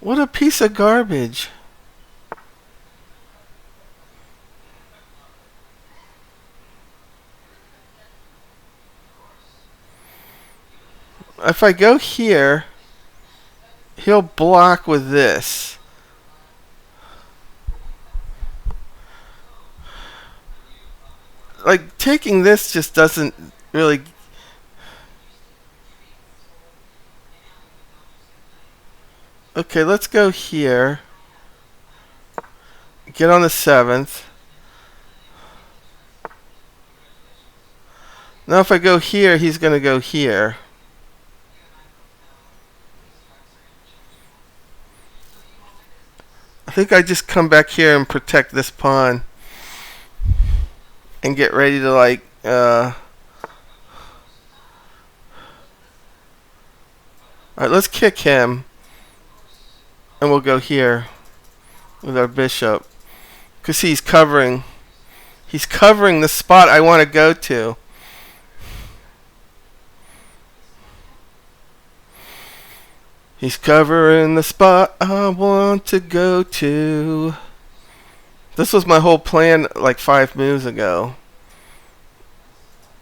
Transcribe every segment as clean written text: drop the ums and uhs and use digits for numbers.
What a piece of garbage. If I go here, he'll block with this. Like, taking this just doesn't really... Okay, let's go here. Get on the 7th. Now if I go here, he's going to go here. I think I just come back here and protect this pawn. And get ready to like... Alright, let's kick him. And we'll go here with our bishop. Because he's covering. He's covering the spot I want to go to. He's covering the spot I want to go to. This was my whole plan like 5 moves ago.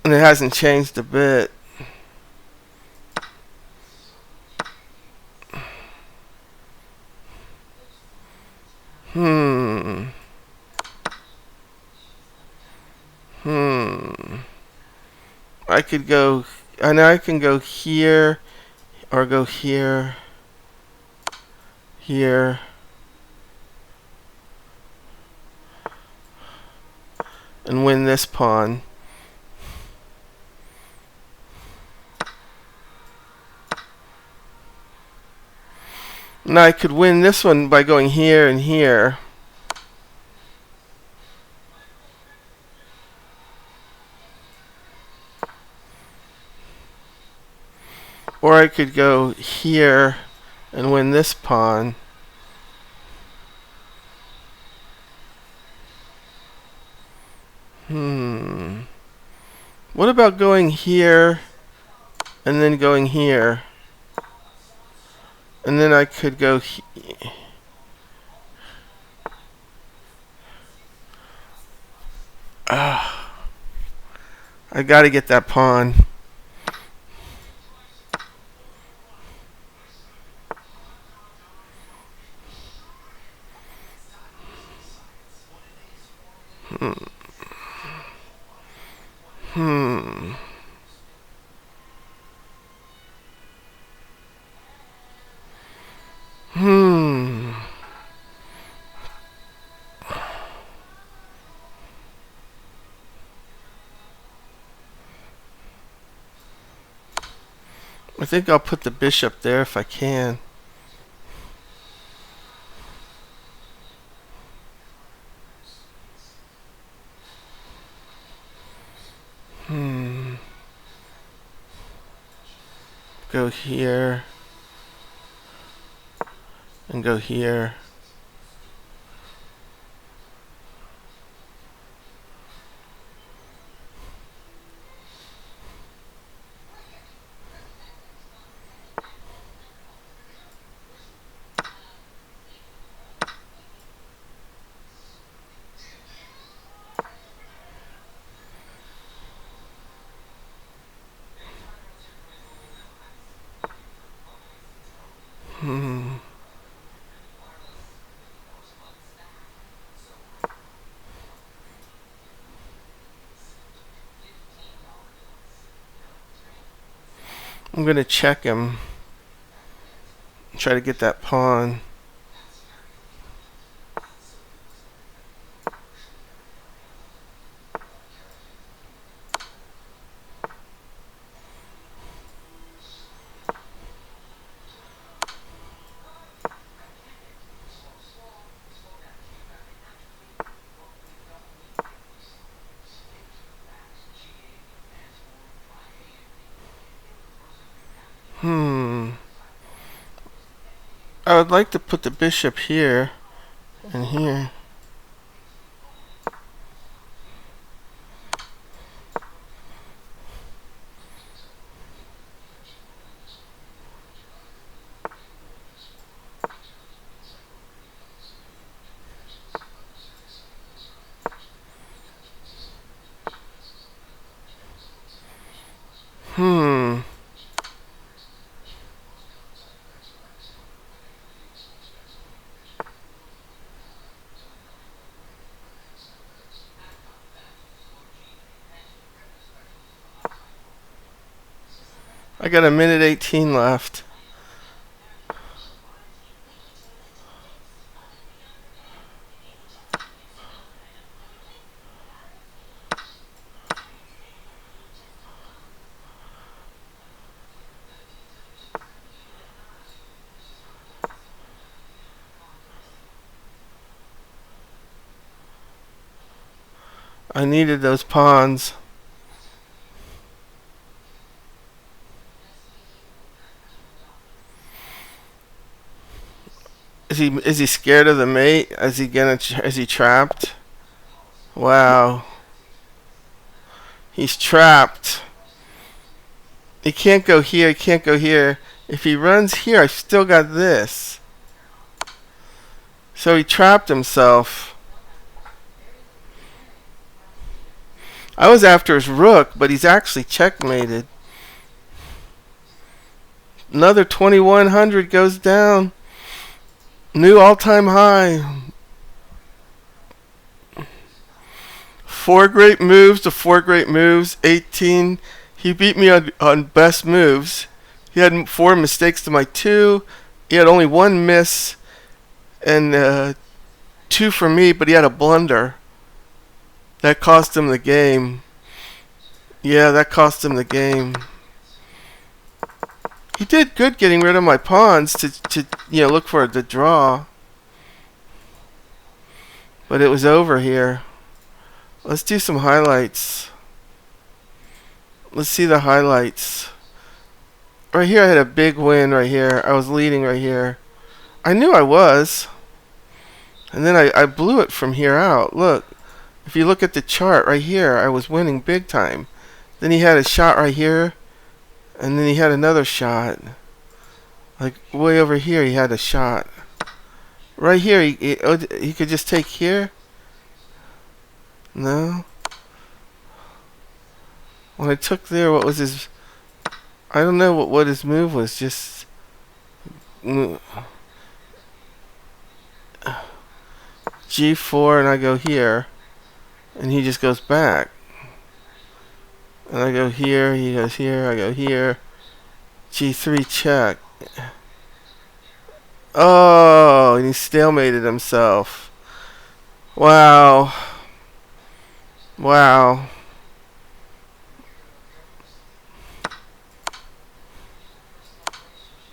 And it hasn't changed a bit. I could go... I know I can go here. Or go here. Here. And win this pawn. Now I could win this one by going here and here. Or I could go here and win this pawn. What about going here and then going here? And then I could go I gotta get that pawn. I think I'll put the bishop there if I can. Go here. And go here. I'm gonna check him. Try to get that pawn. I would like to put the bishop here and here. I got a minute 18 left. I needed those pawns. Is he scared of the mate? Is he trapped? Wow. He's trapped. He can't go here, he can't go here. If he runs here, I still got this. So he trapped himself. I was after his rook, but he's actually checkmated. Another 2100 goes down. New all-time high. 4 great moves to 4 great moves. 18. He beat me on best moves. He had 4 mistakes to my 2. He had only 1 miss and 2 for me, but he had a blunder. That cost him the game. Yeah, that cost him the game. He did good getting rid of my pawns to look for the draw. But it was over here. Let's do some highlights. Let's see the highlights. Right here I had a big win right here. I was leading right here. I knew I was. And then I blew it from here out. Look. If you look at the chart right here, I was winning big time. Then he had a shot right here. And then he had another shot. Like way over here he had a shot. Right here he could just take here. No. When I took there, what was his... I don't know what his move was. Just... G4 and I go here. And he just goes back. And I go here, he goes here, I go here. G3 check. Oh, and he stalemated himself. Wow. Wow.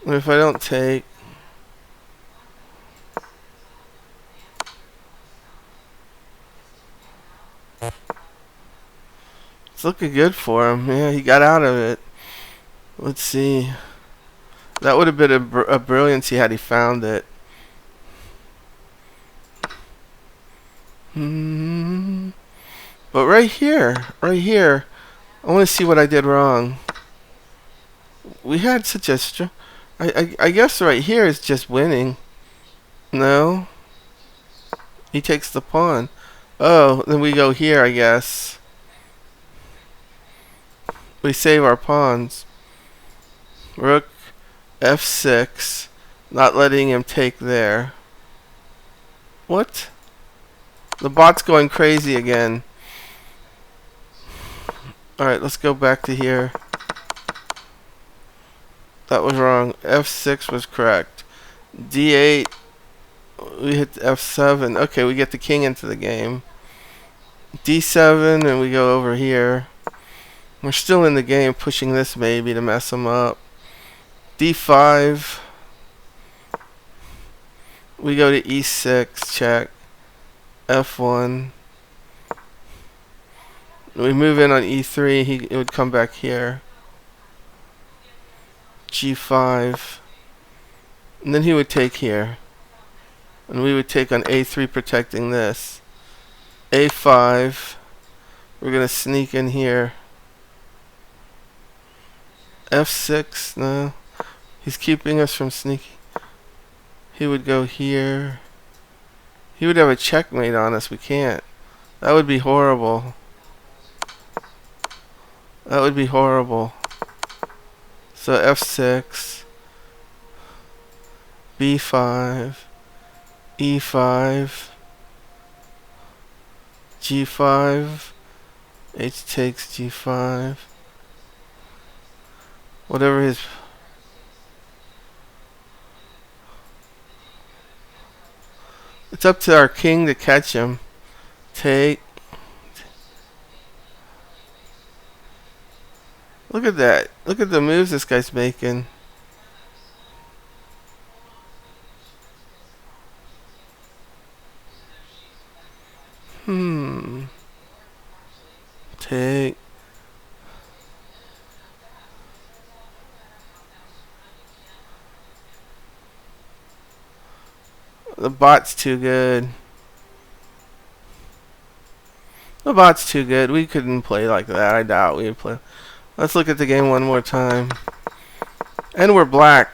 If I don't take... It's looking good for him. Yeah, he got out of it. Let's see. That would have been a brilliancy had he found it. But right here, I want to see what I did wrong. We had such a I guess right here is just winning. No. He takes the pawn. Oh, then we go here, I guess. We save our pawns. Rook F6. Not letting him take there. What? The bot's going crazy again. Alright, let's go back to here. That was wrong. F6 was correct. D8. We hit F7. Okay, we get the king into the game. D7 and we go over here. We're still in the game, pushing this maybe to mess him up. D5. We go to E6, check. F1. We move in on E3, it would come back here. G5. And then he would take here. And we would take on A3 protecting this. A5. We're going to sneak in here. F6, no. He's keeping us from sneaking. He would go here. He would have a checkmate on us. We can't. That would be horrible. That would be horrible. So F6. B5. E5. G5. H takes G5. whatever his. It's up to our king to catch him. Take. Look at that. Look at the moves this guy's making. Take. The bot's too good. The bot's too good. We couldn't play like that. I doubt we would play. Let's look at the game one more time. And we're black.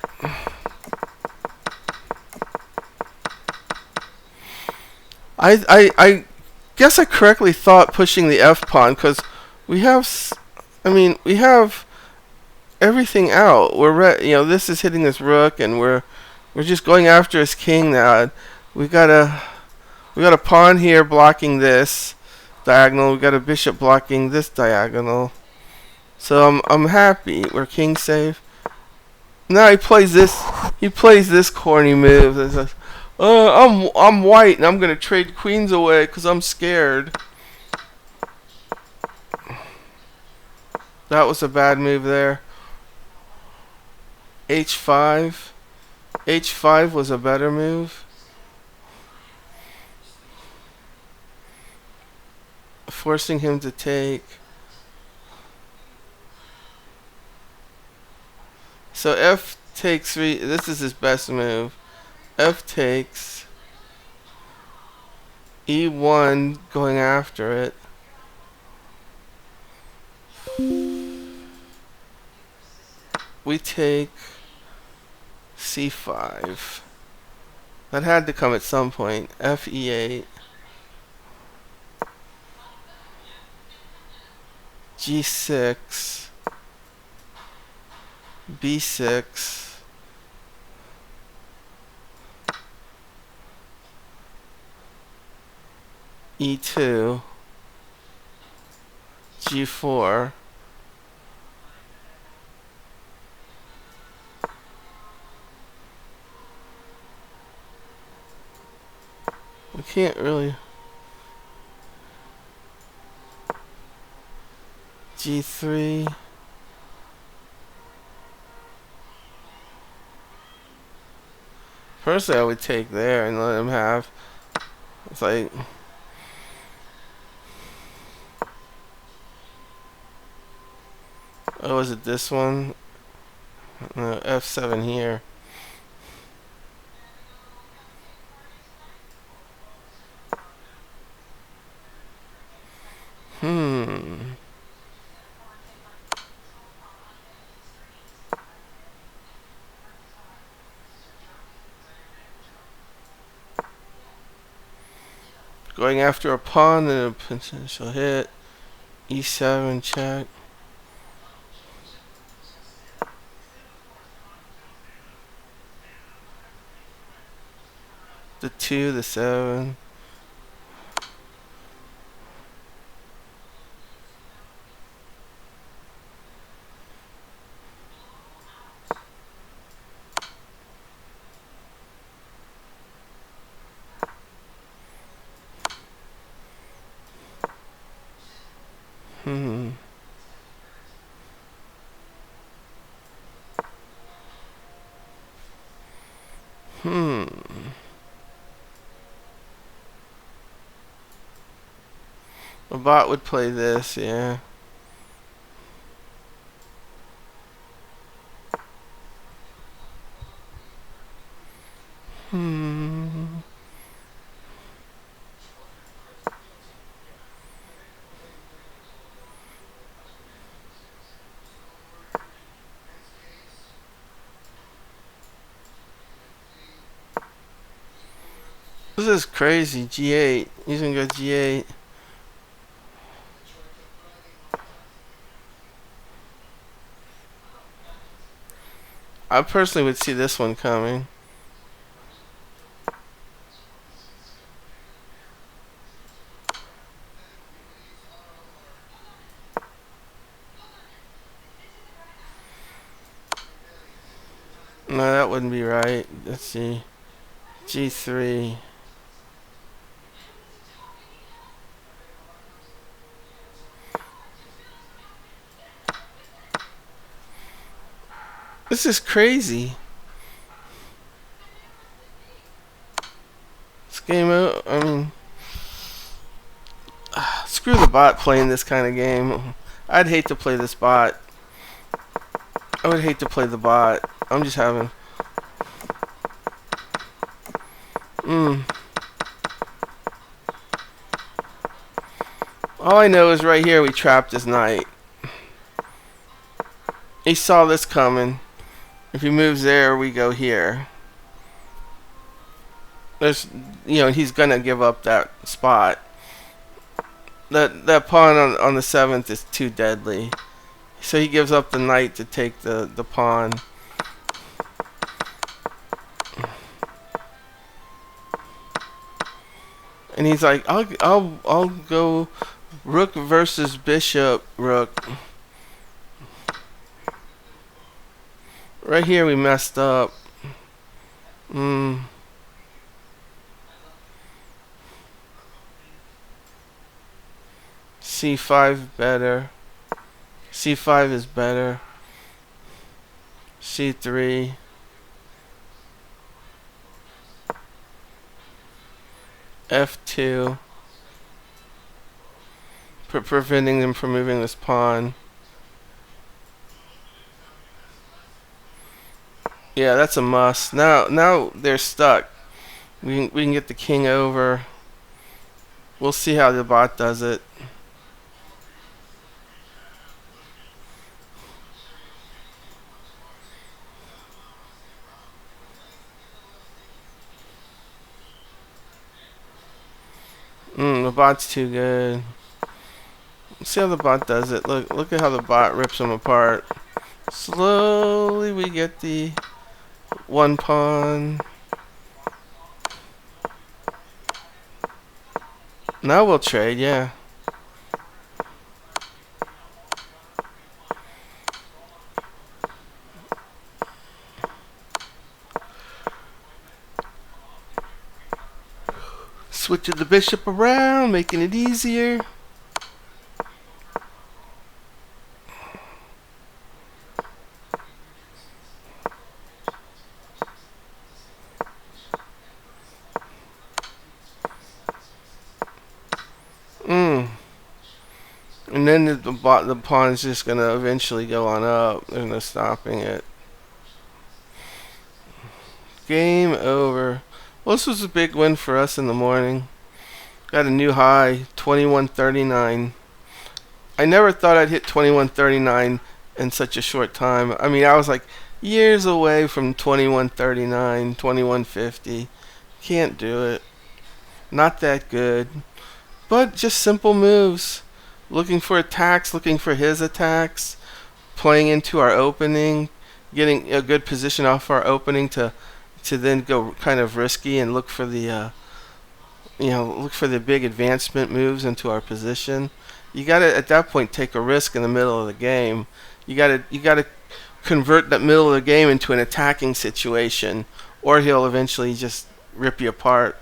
I guess I correctly thought pushing the F pawn because we have, we have everything out. This is hitting this rook, and we're just going after his king now. We got a pawn here blocking this diagonal. We got a bishop blocking this diagonal. So I'm happy. We're king safe. Now he plays this. He plays this corny move. I'm white and I'm gonna trade queens away because I'm scared. That was a bad move there. H5. H5 was a better move. Forcing him to take. So F takes 3. This is his best move. F takes. E1 going after it. We take C5. That had to come at some point. F E8. G6. B6. E2. G4. We can't really. G3. Personally, I would take there and let him have. It's like. Oh, is it this one? No, F7 here. Going after a pawn and a potential hit. E7 check. The 2, the 7. A bot would play this, yeah. This is crazy. G8. He's gonna go G8. I personally would see this one coming. No, that wouldn't be right. Let's see. G3. This is crazy. This game, I mean, screw the bot playing this kind of game. I'd hate to play this bot. I would hate to play the bot. I'm just having. All I know is right here we trapped his knight. He saw this coming. If he moves there, we go here. There's, he's gonna give up that spot. That pawn on the 7th is too deadly. So he gives up the knight to take the pawn. And he's like, I'll go rook versus bishop, rook. Right here we messed up. C5 better. C5 is better. C3. F2. Preventing them from moving this pawn. Yeah, that's a must. Now they're stuck. We can get the king over. We'll see how the bot does it. The bot's too good. Let's see how the bot does it. Look at how the bot rips him apart. Slowly we get the one pawn. Now we'll trade, yeah. Switching the bishop around, making it easier. And then the pawn's just going to eventually go on up. There's no stopping it. Game over. Well, this was a big win for us in the morning. Got a new high, 2139. I never thought I'd hit 2139 in such a short time. I mean, I was like years away from 2139, 2150. Can't do it. Not that good. But just simple moves. Looking for attacks, looking for his attacks, playing into our opening, getting a good position off our opening to then go kind of risky and look for the look for the big advancement moves into our position. You got to at that point take a risk in the middle of the game. You got to convert that middle of the game into an attacking situation, or he'll eventually just rip you apart.